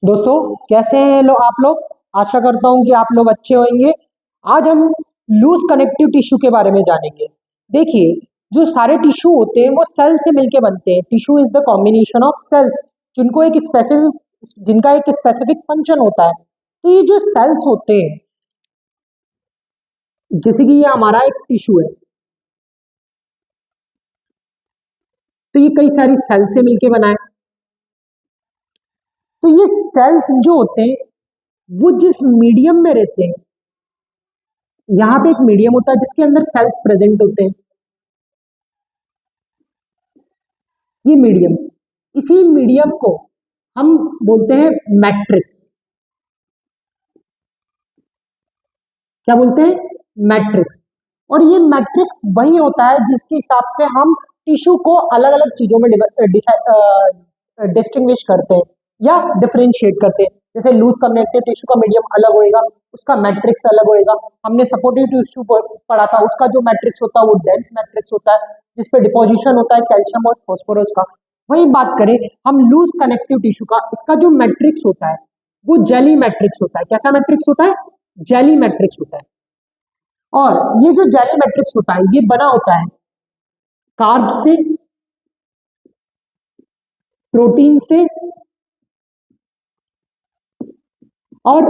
दोस्तों, कैसे हैं आप लोग। आशा करता हूं कि आप लोग अच्छे होंगे। आज हम लूज कनेक्टिव टिश्यू के बारे में जानेंगे। देखिए, जो सारे टिश्यू होते हैं वो सेल से मिलके बनते हैं। Tissue is the combination of cells जिनका एक स्पेसिफिक फंक्शन होता है। तो ये जो सेल्स होते हैं, जैसे कि ये हमारा एक टिश्यू है, तो ये कई सारी सेल से मिलके बना है। तो ये सेल्स जो होते हैं वो जिस मीडियम में रहते हैं, यहाँ पे एक मीडियम होता है जिसके अंदर सेल्स प्रेजेंट होते हैं। ये मीडियम, इसी मीडियम को हम बोलते हैं मैट्रिक्स। क्या बोलते हैं? मैट्रिक्स। और ये मैट्रिक्स वही होता है जिसके हिसाब से हम टिश्यू को अलग अलग चीजों में डिस्टिंग्विश करते हैं या डिफरेंशिएट करते हैं। जैसे लूज कनेक्टिव टिश्यू का मीडियम अलग होएगा, उसका मैट्रिक्स अलग होएगा। हमने सपोर्टिव टिश्यू पढ़ा था, उसका जो मैट्रिक्स होता है वो डेंस मैट्रिक्स होता है, जिसपे डिपोजिशन होता है कैल्शियम और फॉस्फोरस का। वही बात करें हम लूज कनेक्टिव टिश्यू का, इसका जो मैट्रिक्स होता है वो जेली मैट्रिक्स होता है। कैसा मैट्रिक्स होता है? जेली मैट्रिक्स होता है। और ये जो जेली मैट्रिक्स होता है ये बना होता है कार्ब से, प्रोटीन से और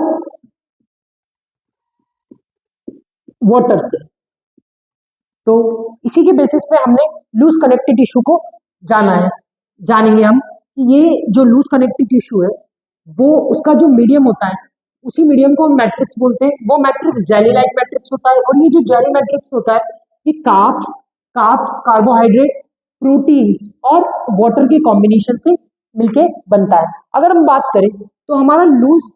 वाटर से। तो इसी के बेसिस पे हमने लूज कनेक्टिव टिश्यू को जाना है। जानेंगे हम कि ये जो लूज कनेक्टिव टिश्यू है वो उसका जो मीडियम होता है उसी मीडियम को हम मैट्रिक्स बोलते हैं। वो मैट्रिक्स जेली लाइक मैट्रिक्स होता है। और ये जो जेली मैट्रिक्स होता है ये कार्ब्स कार्ब्स कार्बोहाइड्रेट, प्रोटीन्स और वाटर के कॉम्बिनेशन से मिलके बनता है। अगर हम बात करें तो हमारा लूज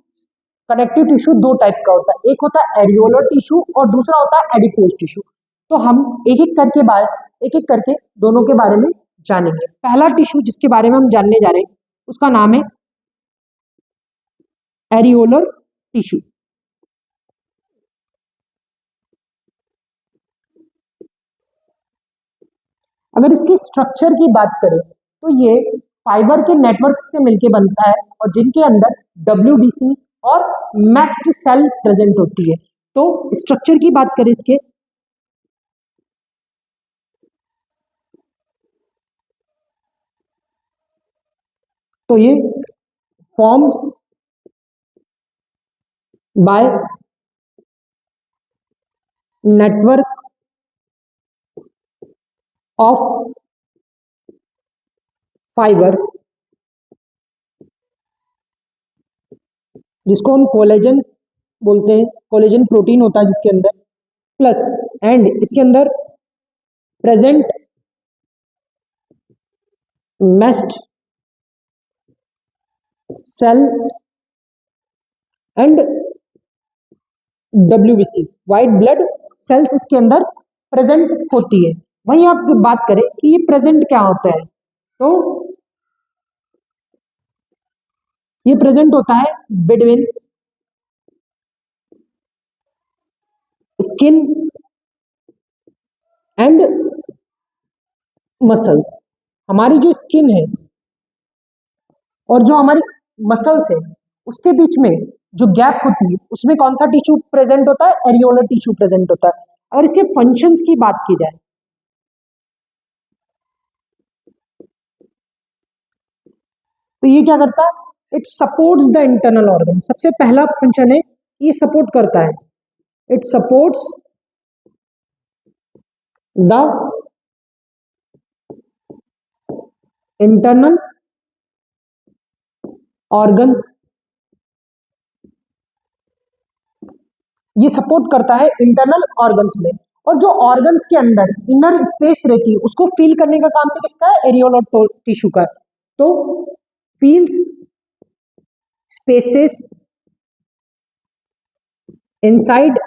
कनेक्टिव टिश्यू दो टाइप का होता है, एक होता है एरियोलर टिश्यू और दूसरा होता है एडिपोज टिश्यू। तो हम एक एक करके दोनों के बारे में जानेंगे। पहला टिश्यू जिसके बारे में हम जानने जा रहे हैं उसका नाम है एरियोलर टिश्यू। अगर इसके स्ट्रक्चर की बात करें तो ये फाइबर के नेटवर्क से मिलके बनता है और जिनके अंदर डब्ल्यूबीसी और मैस्ट सेल प्रेजेंट होती है। तो स्ट्रक्चर की बात करें इसके, तो ये forms by network of fibres, जिसको हम कोलेजन बोलते हैं। कोलेजन प्रोटीन होता है जिसके अंदर, प्लस एंड इसके अंदर present mast cell and WBC white blood cells इसके अंदर प्रेजेंट होती है। वहीं आप बात करें कि ये प्रेजेंट क्या होता है, तो ये प्रेजेंट होता है बिटवीन स्किन एंड मसल्स। हमारी जो स्किन है और जो हमारी मसल्स है उसके बीच में जो गैप होती है उसमें कौन सा टिश्यू प्रेजेंट होता है? एरियोलर टिश्यू प्रेजेंट होता है। अगर इसके फंक्शंस की बात की जाए तो ये क्या करता है? It supports the internal organ. सबसे पहला फंक्शन है ये सपोर्ट करता है। It supports the internal organs. ये सपोर्ट करता है इंटरनल ऑर्गन्स में। और जो ऑर्गन्स के अंदर इनर स्पेस रहती है उसको फील करने का काम भी किसका है? एरियोलर टिश्यू का है। तो feels spaces inside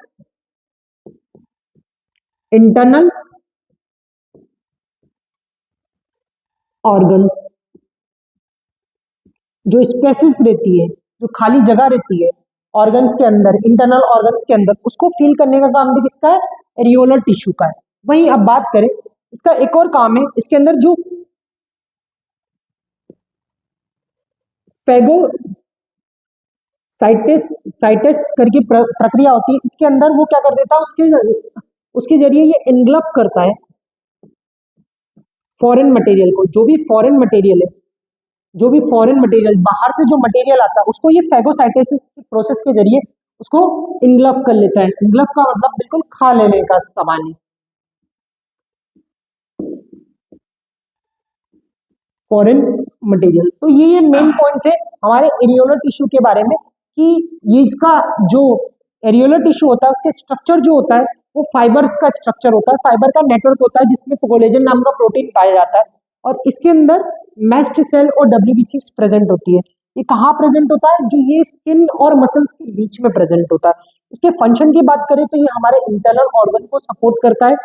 internal organs. जो स्पेसेस रहती है, जो खाली जगह रहती है ऑर्गन्स के अंदर, इंटरनल ऑर्गन्स के अंदर, उसको फील करने का काम भी किसका है? एरियोलर टिश्यू का है। वहीं अब बात करें इसका एक और काम है, इसके अंदर जो फेगो साइटेस साइटेस करके प्रक्रिया होती है, इसके अंदर वो क्या कर देता है, उसके उसके जरिए ये इनग्लफ करता है फॉरेन मटेरियल को। जो भी फॉरेन मटेरियल है, जो भी फॉरेन मटेरियल बाहर से जो मटेरियल आता है, उसको ये फैगोसाइटेसिस प्रोसेस के जरिए उसको इनग्लफ कर लेता है। इनग्लफ का मतलब बिल्कुल खा लेने का सामान है, फॉरेन मटेरियल। तो ये मेन पॉइंट थे हमारे एरियोलर टिश्यू के बारे में, कि ये इसका जो एरियोलर टिश्यू होता है उसके स्ट्रक्चर जो होता है वो फाइबर्स का स्ट्रक्चर होता है, फाइबर का नेटवर्क होता है जिसमें कोलेजन नाम का प्रोटीन पाया जाता है, और इसके अंदर मैस्ट सेल और डब्ल्यूबीसी प्रेजेंट होती है। ये कहाँ प्रेजेंट होता है, जो ये स्किन और मसल्स के बीच में प्रेजेंट होता है। इसके फंक्शन की बात करें तो ये हमारे इंटरनल ऑर्गन को सपोर्ट करता है।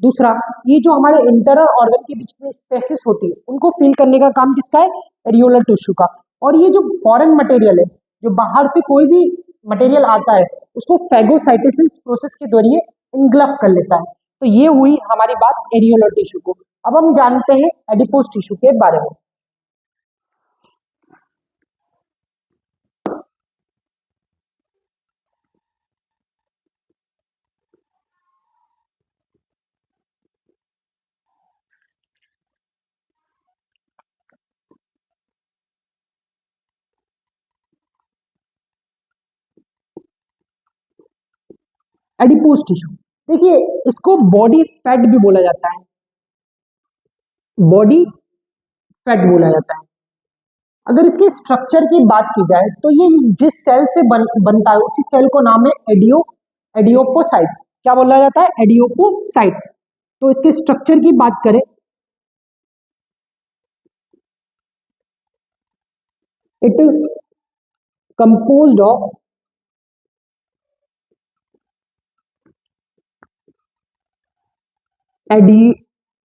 दूसरा, ये जो हमारे इंटरनल ऑर्गन के बीच में स्पेसेस होती है उनको फिल करने का काम किसका है, एरियोलर टिश्यू का। और ये जो फॉरेन मटेरियल है, जो बाहर से कोई भी मटेरियल आता है, उसको फैगोसाइटोसिस प्रोसेस के जरिए इनग्लफ कर लेता है। तो ये हुई हमारी बात एरियोलर टिश्यू को। अब हम जानते हैं एडिपोज टिश्यू के बारे में। एडिपोज टिश्यू, देखिए इसको बॉडी फैट भी बोला जाता है, बॉडी फैट बोला जाता है। अगर इसके स्ट्रक्चर की बात की जाए तो ये जिस सेल से बनता है उसी सेल को नाम है एडियोपोसाइट्स। क्या बोला जाता है, एडियोपोसाइट्स। तो इसके स्ट्रक्चर की बात करें, it composed of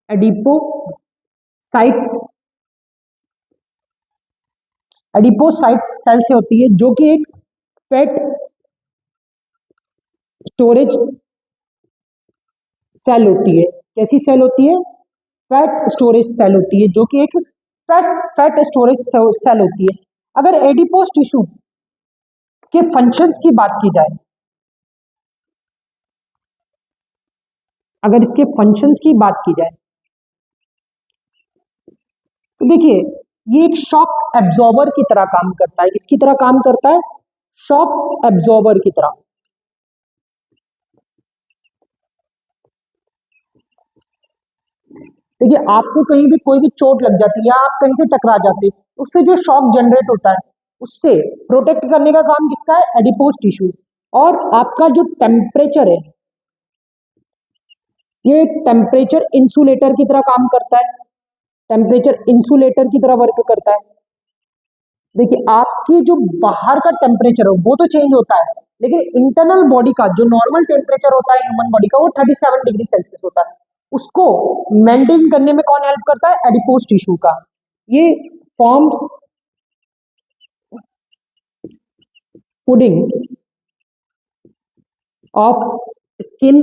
adipocytes. Adipocytes cell से होती है, जो कि एक फैट स्टोरेज सेल होती है। कैसी सेल होती है, फैट स्टोरेज सेल होती है, जो कि एक फैट स्टोरेज सेल होती है। अगर एडिपोज टिश्यू के फंक्शंस की बात की जाए, अगर इसके फंक्शंस की बात की जाए तो देखिए ये एक शॉक एब्जॉर्बर की तरह काम करता है। किसकी तरह काम करता है, शॉक एब्जॉर्बर की तरह। देखिए आपको कहीं भी कोई भी चोट लग जाती है या आप कहीं से टकरा जाते हैं, उससे जो शॉक जनरेट होता है उससे प्रोटेक्ट करने का काम किसका है, एडिपोज टिश्यू। और आपका जो टेम्परेचर है, ये एक टेम्परेचर इंसुलेटर की तरह काम करता है, टेम्परेचर इंसुलेटर की तरह वर्क करता है। देखिए आपकी जो बाहर का टेम्परेचर है वो तो चेंज होता है, लेकिन इंटरनल बॉडी का जो नॉर्मल टेम्परेचर होता है ह्यूमन बॉडी का, वो 37 डिग्री सेल्सियस होता है। उसको मेंटेन करने में कौन हेल्प करता है, एडिपोज टिश्यू का। ये forms pudding of skin,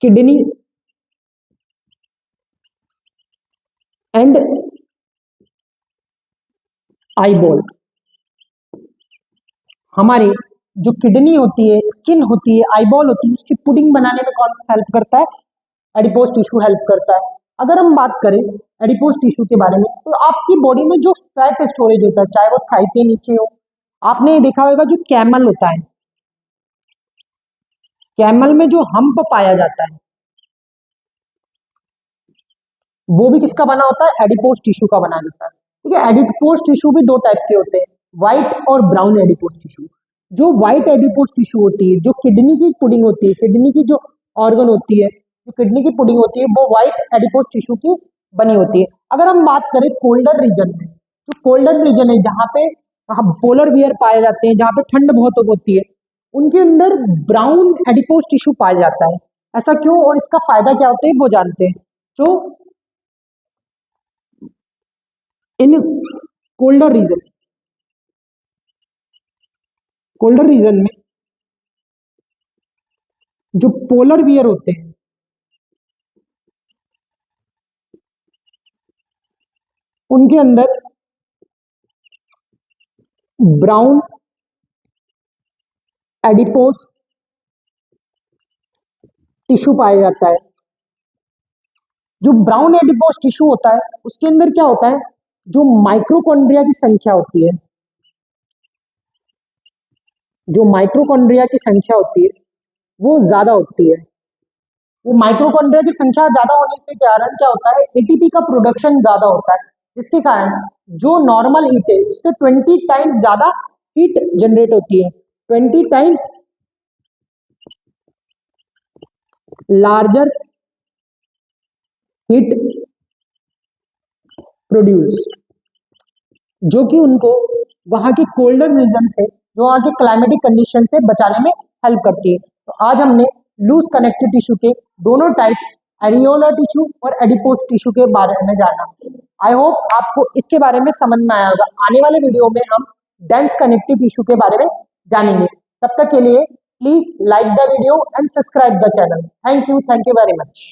kidney and eyeball. हमारी जो किडनी होती है, स्किन होती है, आईबॉल होती है, उसकी पुडिंग बनाने में कौन हेल्प करता है, एडिपोज टिश्यू हेल्प करता है। अगर हम बात करें एडिपोज टिश्यू के बारे में, तो आपकी बॉडी में जो फैट स्टोरेज होता है, चाहे वो थाई के नीचे हो, आपने देखा होगा जो कैमल होता है, कैमल में जो हम्प पाया जाता है वो भी किसका बना होता है, एडिपोज टिश्यू का बना होता है। ठीक है, एडिपोज टिश्यू भी दो टाइप के होते हैं, व्हाइट और ब्राउन एडिपोज टिश्यू। जो व्हाइट एडिपोज टिश्यू होती है, जो किडनी की पुडिंग होती है, किडनी की जो ऑर्गन होती है, जो किडनी की पुडिंग होती है, वो व्हाइट एडिपोज टिश्यू की बनी होती है। अगर हम बात करें कोल्डर रीजन में, जो कोल्डर रीजन है जहाँ पे हम पोलर बियर पाए जाते हैं, जहाँ पे ठंड बहुत होती है, उनके अंदर ब्राउन एडिपोज टिश्यू पाया जाता है। ऐसा क्यों और इसका फायदा क्या होता है वो जानते हैं। जो इन कोल्डर रीजन, कोल्डर रीजन में जो पोलर बियर होते हैं, उनके अंदर ब्राउन एडिपोस टिश्यू पाया जाता है। जो ब्राउन एडिपोस टिश्यू होता है उसके अंदर क्या होता है, जो माइक्रोकॉन्ड्रिया की संख्या होती है, जो माइक्रोकॉन्ड्रिया की संख्या होती है वो ज्यादा होती है। वो माइक्रोकॉन्ड्रिया की संख्या ज्यादा होने से कारण क्या होता है, एटीपी का प्रोडक्शन ज्यादा होता है, जिसके कारण जो नॉर्मल हीट है उससे 20 टाइम्स ज्यादा हीट जनरेट होती है, 20 टाइम्स लार्जर हीट प्रोड्यूस, जो कि उनको वहां के कोल्डर रीजन से, जो वहां के क्लाइमेटिक कंडीशन से बचाने में हेल्प करती है। तो आज हमने लूज कनेक्टिव टिश्यू के दोनों टाइप्स, एरियोलर टिश्यू और एडिपोज टिश्यू के बारे में जाना। आई होप आपको इसके बारे में समझ में आया होगा। आने वाले वीडियो में हम डेंस कनेक्टिव टिश्यू के बारे में जानेंगे। तब तक के लिए please like the video and subscribe the channel. Thank you very much.